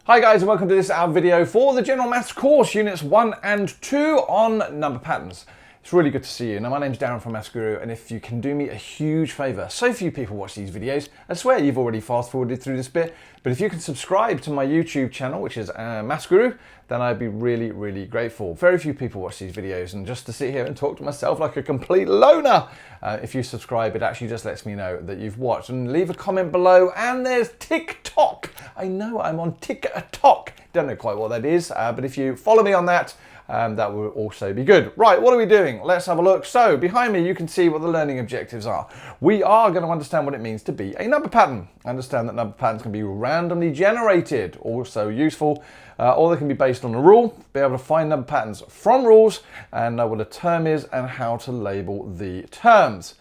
Hi guys, and welcome to this our video for the General Maths course, Units 1 and 2 on number patterns. It's really good to see you. Now my name's Darren from Maths Guru, and if you can do me a huge favour, so few people watch these videos, I swear you've already fast forwarded through this bit, but if you can subscribe to my YouTube channel, which is Maths Guru, then I'd be really grateful. Very few people watch these videos, and just to sit here and talk to myself like a complete loner, if you subscribe, it actually just lets me know that you've watched. And leave a comment below, and there's TikTok. I know I'm on TikTok. Don't know quite what that is, but if you follow me on that, that will also be good. Right, what are we doing? Let's have a look. So behind me, you can see what the learning objectives are. We are going to understand what it means to be a number pattern. Understand that number patterns can be randomly generated, also useful, or they can be based on a rule. Be able to find number patterns from rules and know what a term is and how to label the terms.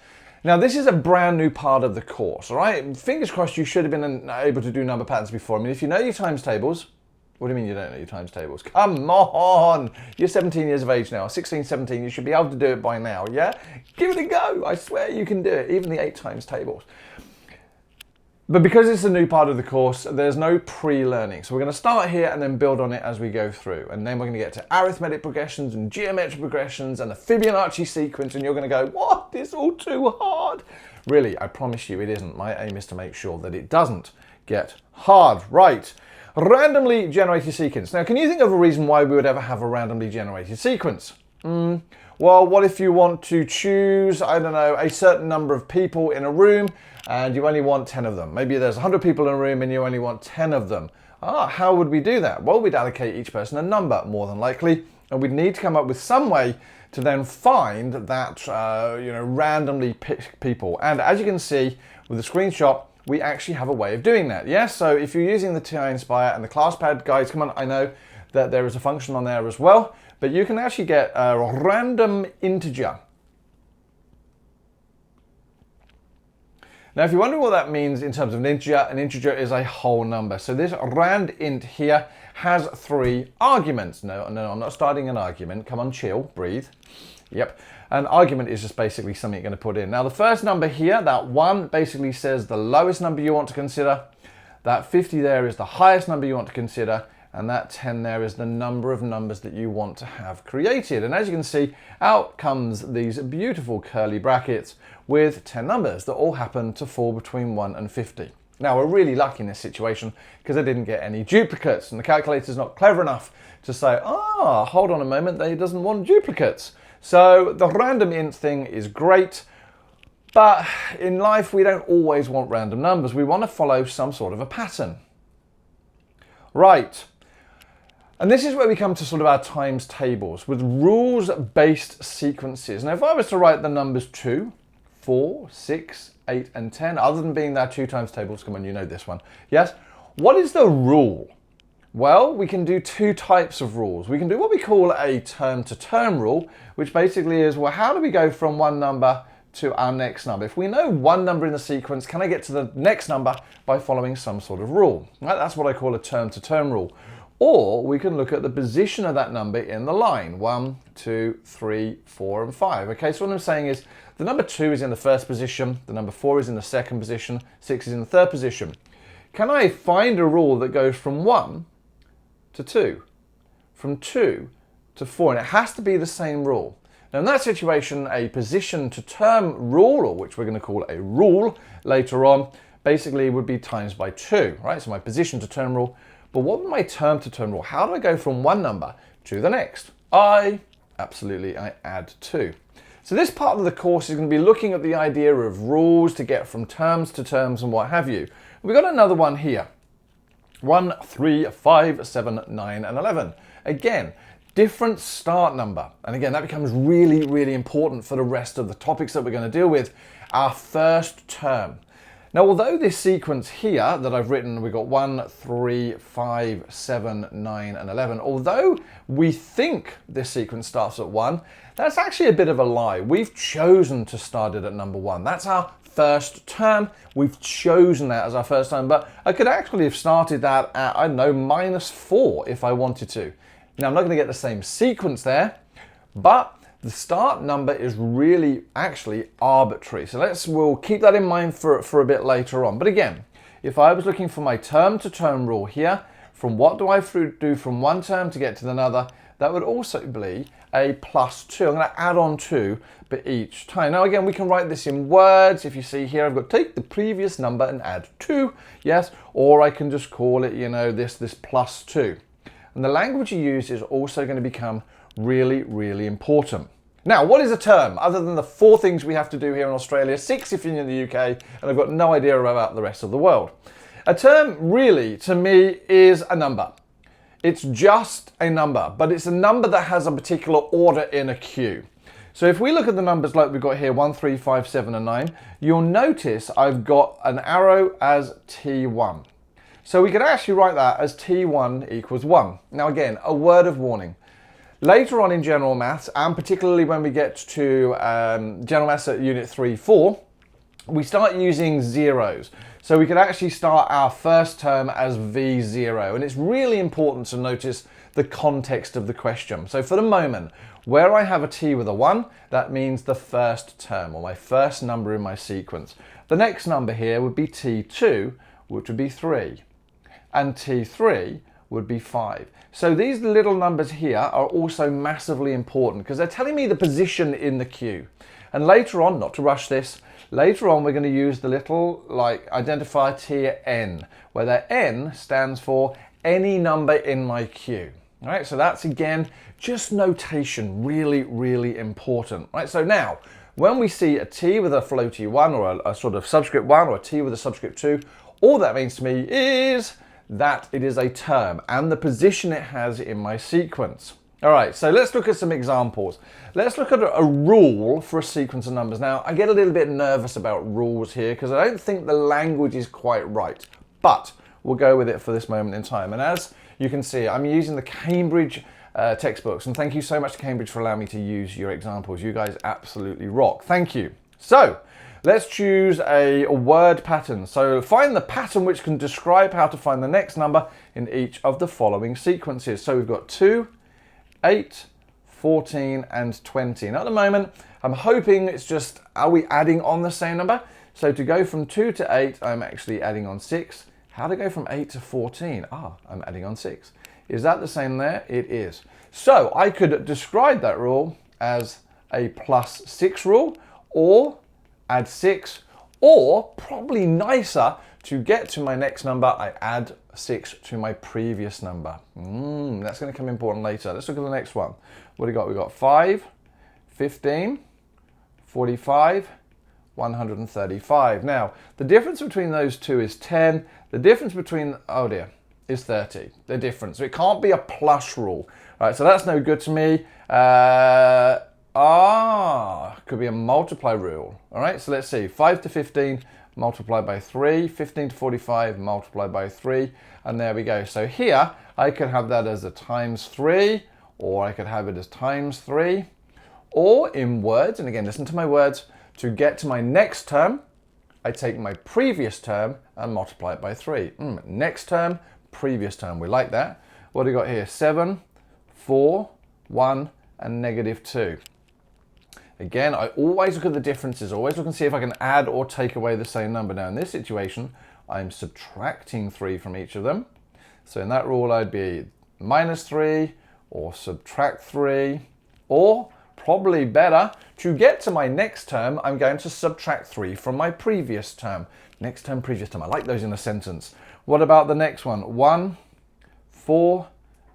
Now, this is a brand new part of the course, all right? Fingers crossed you should have been able to do number patterns before. I mean, if you know your times tables, what do you mean you don't know your times tables? Come on! You're 17 years of age now, 16, 17, you should be able to do it by now, yeah? Give it a go, I swear you can do it, even the 8 times tables. But because it's a new part of the course, there's no pre-learning. So we're going to start here and then build on it as we go through. And then we're going to get to arithmetic progressions and geometric progressions and the Fibonacci sequence, and you're going to go, what? It's all too hard. Really, I promise you it isn't. My aim is to make sure that it doesn't get hard. Right. Randomly generated sequence. Now, can you think of a reason why we would ever have a randomly generated sequence? Well, what if you want to choose, I don't know, a certain number of people in a room and you only want 10 of them? Maybe there's 100 people in a room and you only want 10 of them. How would we do that? Well, we'd allocate each person a number, more than likely, and we'd need to come up with some way to then find that, randomly pick people. And as you can see with the screenshot, we actually have a way of doing that. Yes, so if you're using the TI Inspire and the ClassPad, guys, come on, I know that there is a function on there as well, but you can actually get a random integer. Now, if you're wondering what that means in terms of an integer is a whole number. So this rand int here has 3 arguments. No, I'm not starting an argument. Come on, chill, breathe. Yep. An argument is just basically something you're going to put in. Now, the first number here, that 1, basically says the lowest number you want to consider. That 50 there is the highest number you want to consider. And that 10 there is the number of numbers that you want to have created. And as you can see, out comes these beautiful curly brackets with 10 numbers that all happen to fall between 1 and 50. Now, we're really lucky in this situation because I didn't get any duplicates, and the calculator's not clever enough to say, hold on a moment, it doesn't want duplicates. So the random int thing is great, but in life we don't always want random numbers. We want to follow some sort of a pattern. Right. And this is where we come to sort of our times tables with rules-based sequences. Now, if I was to write the numbers 2, 4, 6, 8, and 10, other than being our 2 times tables, come on, you know this one. Yes? What is the rule? Well, we can do 2 types of rules. We can do what we call a term-to-term rule, which basically is, well, how do we go from one number to our next number? If we know one number in the sequence, can I get to the next number by following some sort of rule? Right? That's what I call a term-to-term rule. Or we can look at the position of that number in the line. 1, 2, 3, 4, and 5. Okay, so what I'm saying is the number 2 is in the first position, the number 4 is in the second position, 6 is in the third position. Can I find a rule that goes from 1 to 2, from 2 to 4? And it has to be the same rule. Now, in that situation, a position to term rule, or which we're going to call a rule later on, basically would be times by 2, right? So my position to term rule. But what would my term to term rule? How do I go from one number to the next? I add 2. So this part of the course is going to be looking at the idea of rules to get from terms to terms and what have you. We've got another one here. 1, 3, 5, 7, 9, and 11. Again, different start number. And again, that becomes really important for the rest of the topics that we're going to deal with. Our first term. Now, although this sequence here that I've written, we've got 1, 3, 5, 7, 9, and 11. Although we think this sequence starts at 1, that's actually a bit of a lie. We've chosen to start it at number 1. That's our first term. We've chosen that as our first term, but I could actually have started that at, I don't know, -4 if I wanted to. Now, I'm not going to get the same sequence there, but the start number is really actually arbitrary. So we'll keep that in mind for a bit later on. But again, if I was looking for my term to term rule here, from what do I do from one term to get to another, that would also be a plus 2. I'm going to add on 2 but each time. Now again, we can write this in words. If you see here, I've got take the previous number and add 2, yes, or I can just call it, you know, this plus 2. And the language you use is also going to become really, really important. Now, what is a term? Other than the 4 things we have to do here in Australia, 6 if you're in the UK, and I've got no idea about the rest of the world. A term really, to me, is a number. It's just a number, but it's a number that has a particular order in a queue. So if we look at the numbers like we've got here, 1, 3, 5, 7, and 9, you'll notice I've got an arrow as T1. So we could actually write that as T1 equals 1. Now again, a word of warning. Later on in general maths, and particularly when we get to general maths at unit 3, 4, we start using zeros. So we could actually start our first term as V0. And it's really important to notice the context of the question. So for the moment, where I have a T with a 1, that means the first term, or my first number in my sequence. The next number here would be T2, which would be 3. And T3 would be 5. So these little numbers here are also massively important because they're telling me the position in the queue. And later on, not to rush this, later on we're going to use the little identifier Tn, where that N stands for any number in my queue. All right, so that's again just notation, really, really important. Right, so now when we see a T with a floaty 1 or a sort of subscript 1 or a T with a subscript 2, all that means to me is that it is a term and the position it has in my sequence. All right, so let's look at some examples. Let's look at a rule for a sequence of numbers. Now, I get a little bit nervous about rules here because I don't think the language is quite right, but we'll go with it for this moment in time. And as you can see, I'm using the Cambridge textbooks, and thank you so much to Cambridge for allowing me to use your examples. You guys absolutely rock. Thank you. So, let's choose a word pattern. So find the pattern which can describe how to find the next number in each of the following sequences. So we've got 2, 8, 14, and 20. Now at the moment, I'm hoping it's just, are we adding on the same number? So to go from 2 to 8, I'm actually adding on 6. How to go from 8 to 14? I'm adding on 6. Is that the same there? It is. So I could describe that rule as a plus 6 rule, or add 6, or probably nicer, to get to my next number, I add 6 to my previous number. That's going to come important later. Let's look at the next one. What do we got? We've got 5, 15, 45, 135. Now, the difference between those two is 10. The difference between, oh dear, is 30. The difference. So it can't be a plus rule. All right, so that's no good to me. Could be a multiply rule. All right, so let's see. 5 to 15 multiplied by 3, 15 to 45 multiplied by 3, and there we go. So here, I could have that as a times 3, or I could have it as times 3, or in words, and again, listen to my words, to get to my next term, I take my previous term and multiply it by 3. Next term, previous term, we like that. What do we got here? 7, 4, 1, and negative 2. Again, I always look at the differences, always look and see if I can add or take away the same number. Now in this situation, I'm subtracting 3 from each of them. So in that rule, I'd be minus 3 or subtract 3, or probably better, to get to my next term, I'm going to subtract 3 from my previous term. Next term, previous term. I like those in a sentence. What about the next one? 1, 4,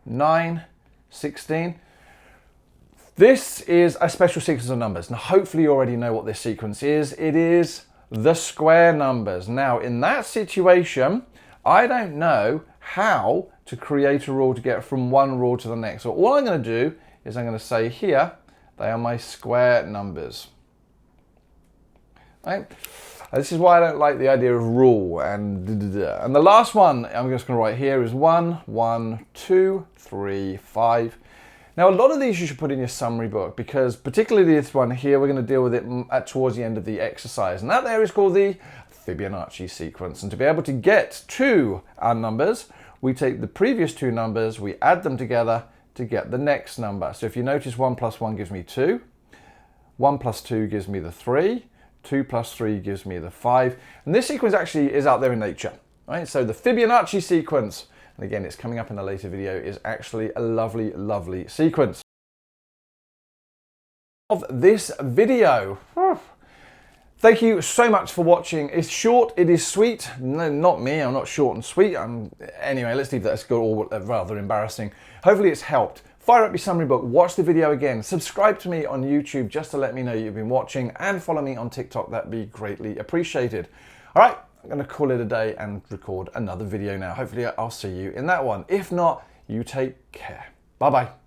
9, 16. This is a special sequence of numbers. Now, hopefully you already know what this sequence is. It is the square numbers. Now, in that situation, I don't know how to create a rule to get from one rule to the next. So all I'm going to do is I'm going to say here, they are my square numbers. Right? This is why I don't like the idea of rule. And the last one I'm just going to write here is 1, 1, 2, 3, 5. Now, a lot of these you should put in your summary book, because particularly this one here, we're going to deal with it towards the end of the exercise. And that there is called the Fibonacci sequence. And to be able to get to our numbers, we take the previous two numbers, we add them together to get the next number. So if you notice, 1 plus 1 gives me 2. 1 plus 2 gives me the 3. 2 plus 3 gives me the 5. And this sequence actually is out there in nature. Right? So the Fibonacci sequence. and again, it's coming up in a later video, is actually a lovely, lovely sequence. Of this video. Thank you so much for watching. It's short, it is sweet. No, not me, I'm not short and sweet. Anyway, let's leave that. It's got all rather embarrassing. Hopefully it's helped. Fire up your summary book, watch the video again, subscribe to me on YouTube just to let me know you've been watching, and follow me on TikTok, that'd be greatly appreciated. All right, I'm gonna call it a day and record another video now. Hopefully I'll see you in that one. If not, you take care. Bye-bye.